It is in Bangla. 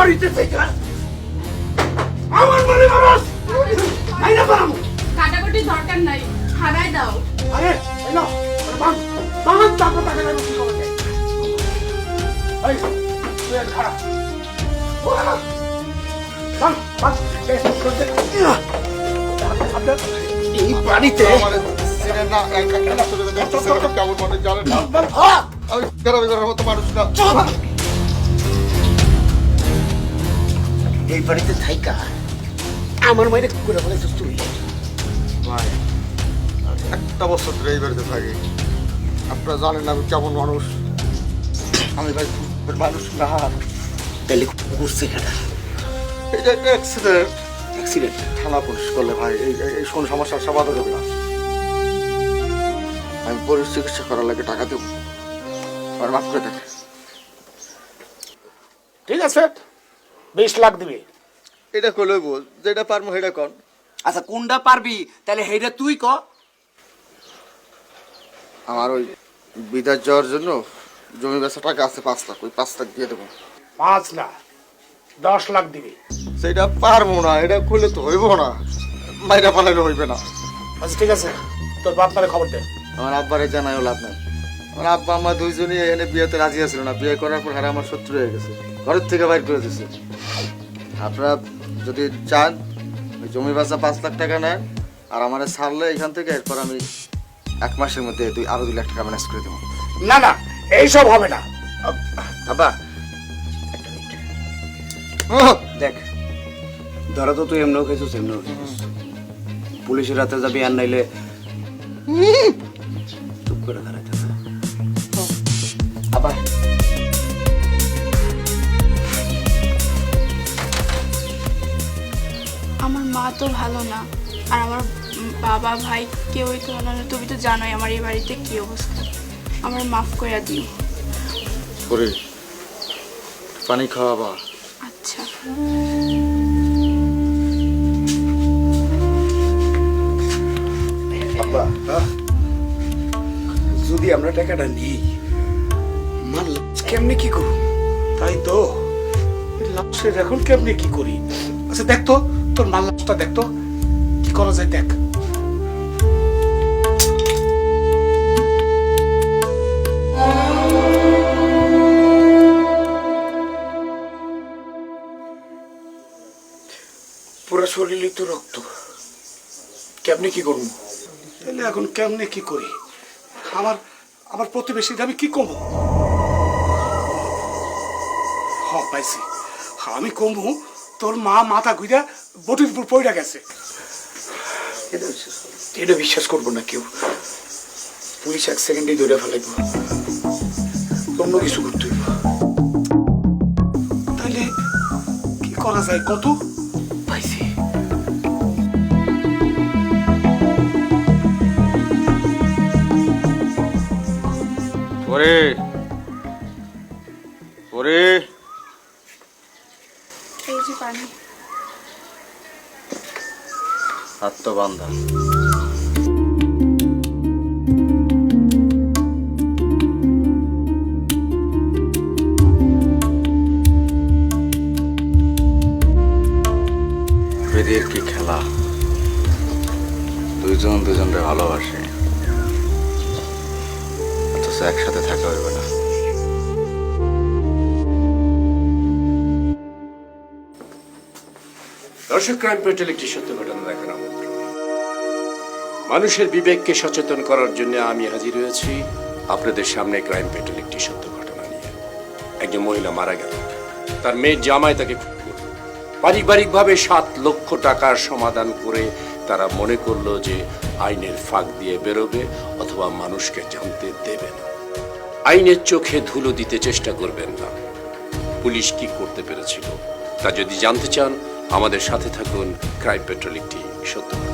বাড়িতে থেকে আমার বাড়ি মারাস এই না বাম কাটাকুটির দরকার নাই, হারাই দাও। আরে এই না বাম বাম টাকা টাকা লাগবে কি করতে এই তুই খারাপ বাম বাম এই বাড়িতে না একা চলে যাচ্ছে কেমন মনে জানেন না আমি গ্রামে ঘরের মতো মানুষ না এই বাড়িতে থাইকা আমার মায়ের করে বলেছিস তুই ভাই একটা বছর ধরে এই বাড়িতে থাকি আপনারা জানেন আমি কেমন মানুষ আমি ভাই মানুষ না তাহলে করছে কেটা এটা একটা অ্যাক্সিডেন্ট অ্যাক্সিডেন্ট থানা পুলিশ করলে ভাই এই এই কোন সমস্যার সমাধান হবে না আমি পরে চিকিৎসা করার লাগে টাকা দেবো আর মাফ করে দেখ ঠিক আছে 20 লাখ দিবি এটা কইলই বল যেটা পারমু সেটা কর আচ্ছা কোনটা পারবি তাহলে হেইটা তুই ক। আমার ওই বিদেশ যাওয়ার জন্য জমি বেচা টাকা আছে 5 লাখ ওই 5 লাখ দিয়ে দেবো 5 লাখ 10 লাখ দিবি সেটা পারবো না এটা করলে তো হইব না মাইরা পালাইলে হইবে না আচ্ছা ঠিক আছে তোর বাপ মারে খবর দে আমার আব্বারে জানাইও লাভ নাই আমার আব্বা আম্মা দুইজনই এখানে বিয়েতে রাজি আছিল না বিয়ে করার পর হারা আমার শত্রু হয়ে গেছে ঘরের থেকে বাইর করে দিছে আপনারা যদি চান ওই জমি বেচা 5 লাখ টাকা নেন আর আমারে ছাড়লে এখান থেকে এরপর আমি 1 মাসের মধ্যে আরো 2 লাখ টাকা ম্যানেজ করে দেবো না না এইসব হবে না আব্বা দেখ ধরা তো তুই এমনও খেয়েছিস এমনও খেয়েছিস পুলিশের হাতে যাবি আর নাইলে চুপ করে দাঁড়াইতেছে আবার আমার মা তো ভালো না, আর আমার বাবা ভাই কেউই তো ভালো না। তুমি তো জানোই আমার এই বাড়িতে কি অবস্থা। আমার মাফ করে দিও। করে পানি খাওয়াবা আচ্ছা আব্বা যদি আমরা টাকাটা নিই মাল কেমনে কি করব তাই তো লাশের এখন কেমনে কি করি আচ্ছা দেখ তো তোর মাল লাশটা দেখ তো কি করা যায় দেখ পুরো শরীরে তো রক্ত কেমনে কি করবো তাহলে এখন কেমনে কি করি আমার আমার প্রতিবেশীর আমি কি কমবো হ্যাঁ পাইছি আমি কমবো তোর মা মাথা ঘুরা বটির উপর পড়ে গেছে এটা বিশ্বাস করবো না কেউ পুলিশ 1 সেকেন্ডেই ধরে ফেলাইব অন্য কিছু করতে হইব তাহলে কি করা যায় কত পাইছি ওরে ওরে এই যে পানি। হাত তো বান্ধা বেদের কি খেলা দুইজন দুজনকে ভালোবাসে অথচ একসাথে থাকা হইবে না দর্শক ক্রাইম পেট্রোল একটি সত্য ঘটনা দেখার আমন্ত্রণ। মানুষের বিবেককে সচেতন করার জন্য আমি হাজির হয়েছি আপনাদের সামনে ক্রাইম পেট্রোল একটি সত্য ঘটনা নিয়ে। একজন মহিলা মারা গেল, তার মেয়ের জামাই তাকে খুন করল। পারিবারিকভাবে 7 লক্ষ টাকার সমাধান করে তারা মনে করলো যে আইনের ফাঁক দিয়ে বেরোবে অথবা মানুষকে জানতে দেবে না। আইনের চোখে ধুলো দিতে চেষ্টা করবেন না। পুলিশ কি করতে পেরেছিল তা যদি জানতে চান আমাদের সাথে থাকুন। ক্রাইম পেট্রোল একটি সত্য।